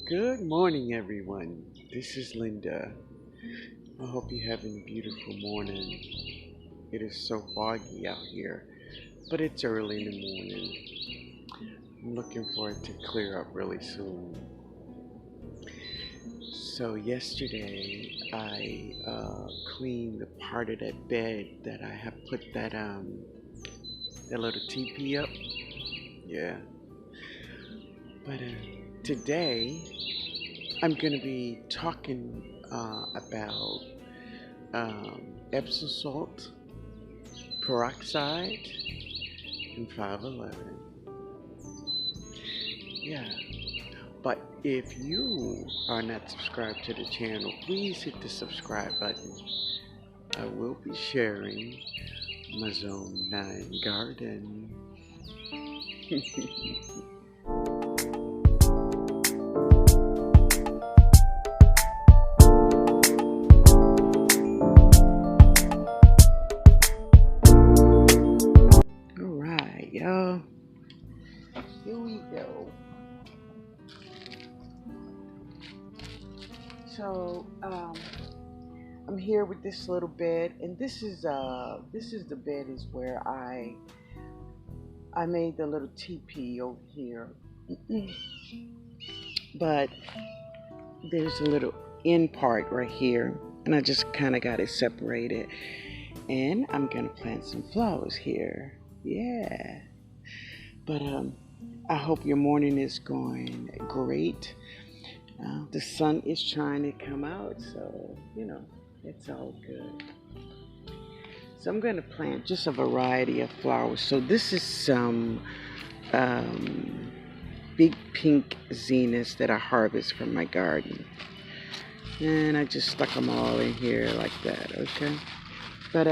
Good morning, everyone. This is Linda. I hope you're having a beautiful morning. It is so foggy out here, but it's early in the morning. I'm looking for it to clear up really soon. So yesterday, I cleaned the part of that bed that I have put that little teepee up. Yeah, but today I'm gonna be talking about Epsom salt, peroxide, and 511. Yeah, but if you are not subscribed to the channel, please hit the subscribe button. I will be sharing my Zone 9 garden. Alright, y'all. Here we go. So, I'm here with this little bed, and this is the bed is where I made the little teepee over here. But there's a little end part right here, and I just kind of got it separated. And I'm gonna plant some flowers here. Yeah. But I hope your morning is going great. The sun is trying to come out, so it's all good. So I'm going to plant just a variety of flowers. So this is some big pink zinnias that I harvest from my garden. And I just stuck them all in here like that, okay? But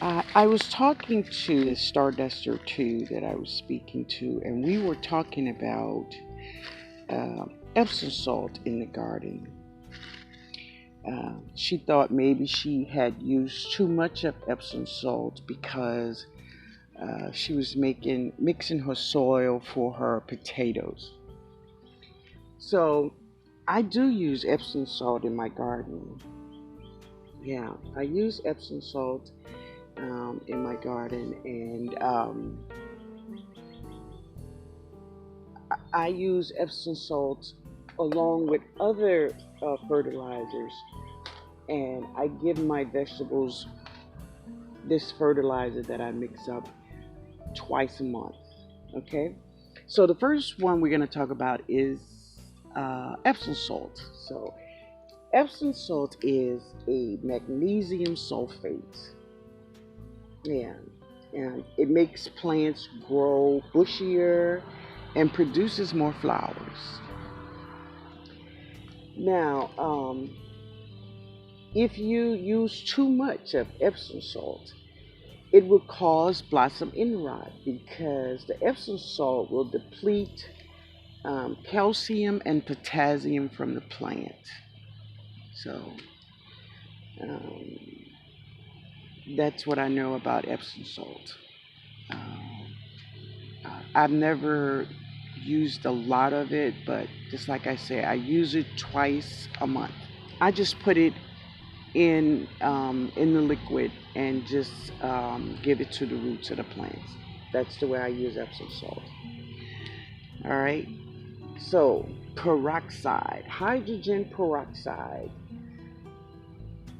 I was talking to the Starduster 2 that I was speaking to, and we were talking about Epsom salt in the garden. She thought maybe she had used too much of Epsom salt because she was mixing her soil for her potatoes. So I do use Epsom salt in my garden. Yeah, I use Epsom salt in my garden, and I use Epsom salt along with other fertilizers, and I give my vegetables this fertilizer that I mix up twice a month. Okay, so the first one we're going to talk about is Epsom salt. So Epsom salt is a magnesium sulfate. Yeah, and it makes plants grow bushier and produces more flowers. Now, if you use too much of Epsom salt, it will cause blossom end rot because the Epsom salt will deplete calcium and potassium from the plant. So um, that's what I know about Epsom salt. I've never used a lot of it, but just like I say, I use it twice a month. I just put it in the liquid and just give it to the roots of the plants. That's the way I use Epsom salt. All right. So peroxide, hydrogen peroxide.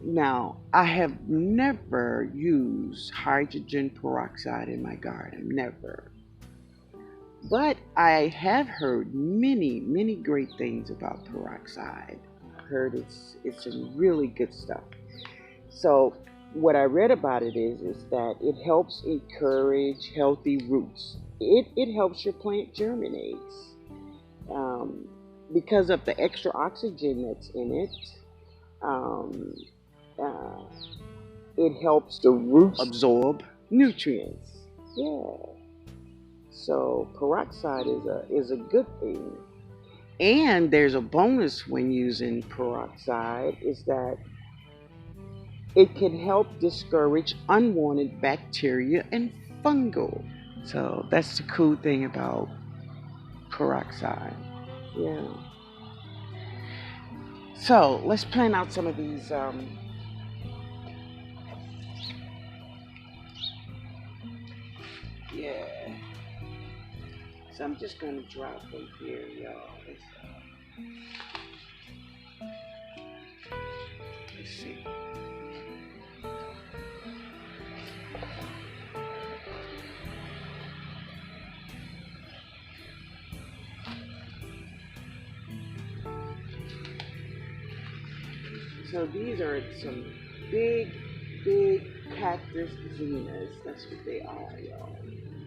Now, I have never used hydrogen peroxide in my garden, never. But I have heard many, many great things about peroxide. I heard it's some really good stuff. So what I read about it is that it helps encourage healthy roots. It helps your plant germinate because of the extra oxygen that's in it. Um, uh, it helps the roots absorb nutrients. Yeah. So peroxide is a good thing. And there's a bonus when using peroxide is that it can help discourage unwanted bacteria and fungal. So that's the cool thing about peroxide. Yeah. So let's plan out some of these. Yeah. So I'm just gonna drop them here, y'all. Let's see. So these are some big, big cactus zennas. That's what they are, y'all.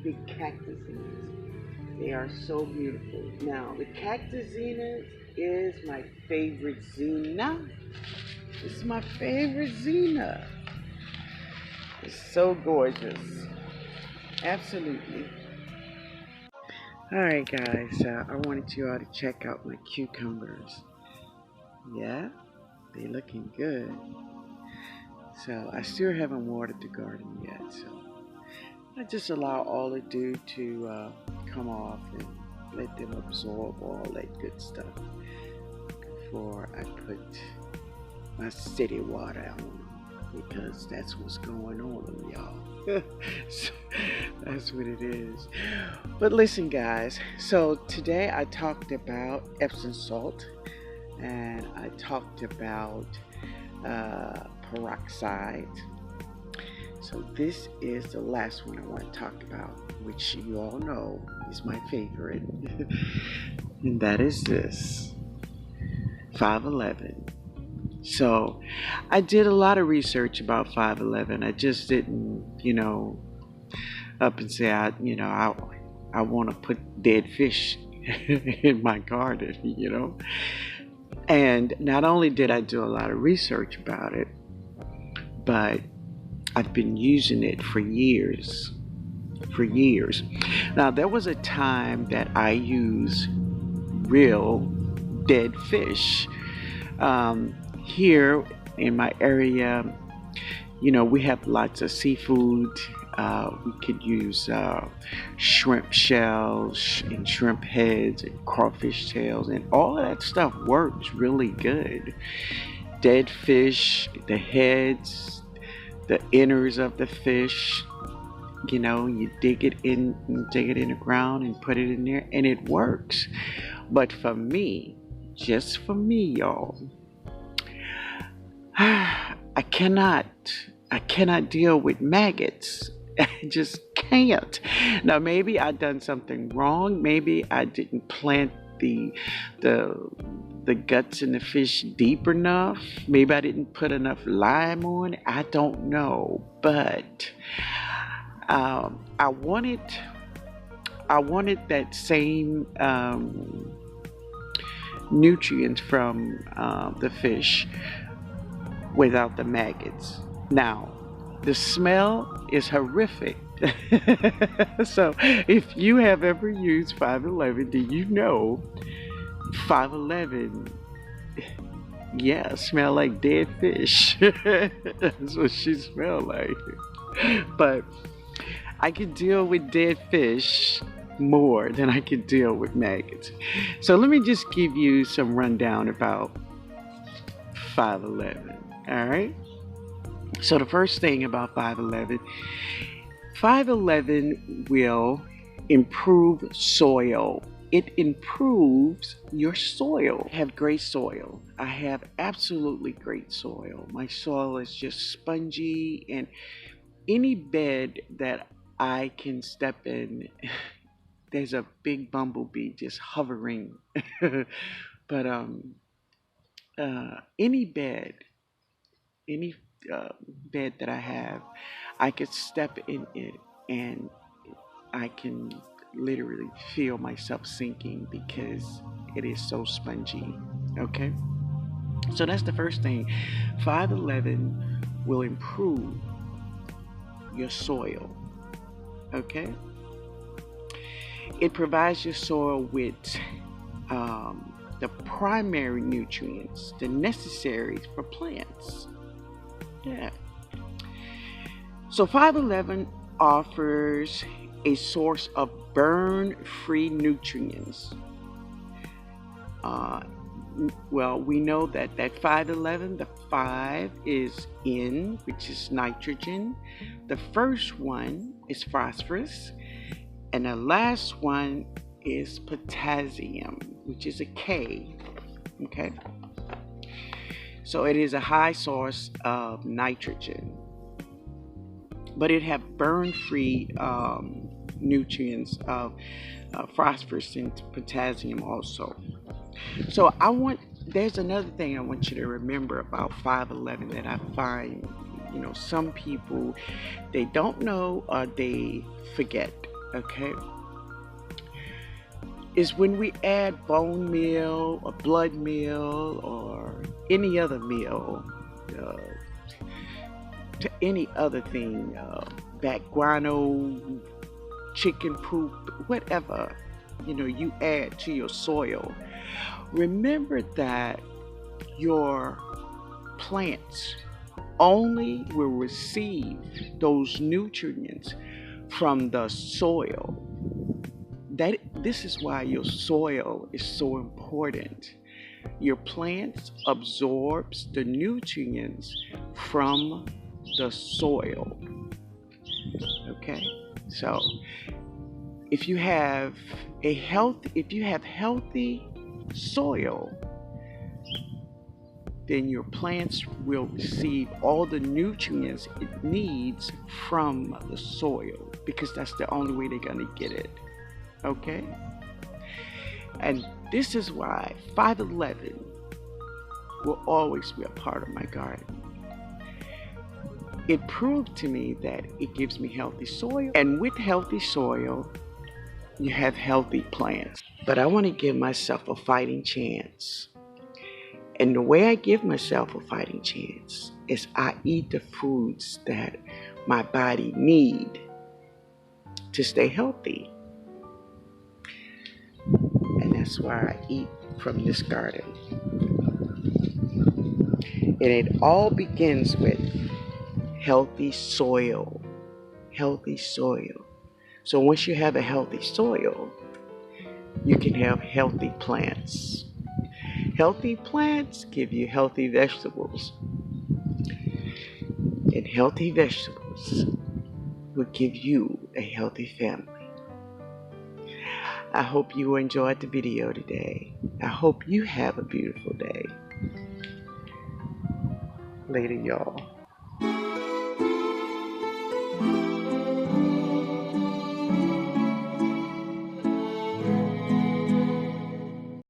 Big cactus zennas. They are so beautiful. Now, the cactus zennas is my favorite zenna. It's my favorite zenna. It's so gorgeous. Absolutely. Alright guys, I wanted you all to check out my cucumbers. Yeah, they looking good. So I still haven't watered the garden yet, so I just allow all the dew to come off and let them absorb all that good stuff before I put my city water on them, because that's what's going on, y'all. So that's what it is. But listen guys, so today I talked about Epsom salt, and I talked about peroxide. So this is the last one I want to talk about, which you all know is my favorite. And that is this 511. So I did a lot of research about 511. I just didn't, up and say I want to put dead fish in my garden, And not only did I do a lot of research about it, but I've been using it for years. Now there was a time that I used real dead fish. Here in my area, we have lots of seafood. We could use shrimp shells and shrimp heads and crawfish tails, and all of that stuff works really good. Dead fish, the heads, the innards of the fish, you dig it in the ground and put it in there, and it works. But for me, just for me, y'all, I cannot deal with maggots. I just can't. Now maybe I done something wrong. Maybe I didn't plant the guts in the fish deep enough. Maybe I didn't put enough lime on it. I don't know, but I wanted that same nutrients from the fish without the maggots. Now, the smell is horrific. So if you have ever used 511, do you know 511, yeah, smell like dead fish. That's what she smelled like. But I could deal with dead fish more than I could deal with maggots. So let me just give you some rundown about 511. All right. So the first thing about 511 will improve soil. It improves your soil. I have great soil. I have absolutely great soil. My soil is just spongy, and any bed that I can step in, there's a big bumblebee just hovering. But any bed that I have, I could step in it and I can literally feel myself sinking because it is so spongy. Okay, so that's the first thing. 511 will improve your soil. Okay, it provides your soil with the primary nutrients, the necessaries for plants. Yeah. So 511 offers a source of burn-free nutrients. Uh, well, we know that 511, the 5 is N, which is nitrogen. The first one is phosphorus. And the last one is potassium, which is a K. Okay. So it is a high source of nitrogen, but it have burn-free nutrients of phosphorus and potassium also. So there's another thing I want you to remember about 511 that I find, some people, they don't know or they forget, okay? Is when we add bone meal or blood meal or any other meal to any other thing, back guano, chicken poop, whatever, you add to your soil. Remember that your plants only will receive those nutrients from the soil. This is why your soil is so important. Your plants absorbs the nutrients from the soil. Okay? So if you have healthy soil, then your plants will receive all the nutrients it needs from the soil, because that's the only way they're gonna get it. Okay? And this is why 511 will always be a part of my garden. It proved to me that it gives me healthy soil, and with healthy soil, you have healthy plants. But I want to give myself a fighting chance. And the way I give myself a fighting chance is I eat the foods that my body needs to stay healthy. And that's why I eat from this garden. And it all begins with healthy soil. Healthy soil. So once you have a healthy soil, you can have healthy plants. Healthy plants give you healthy vegetables. And healthy vegetables will give you a healthy family. I hope you enjoyed the video today. I hope you have a beautiful day. Later, y'all.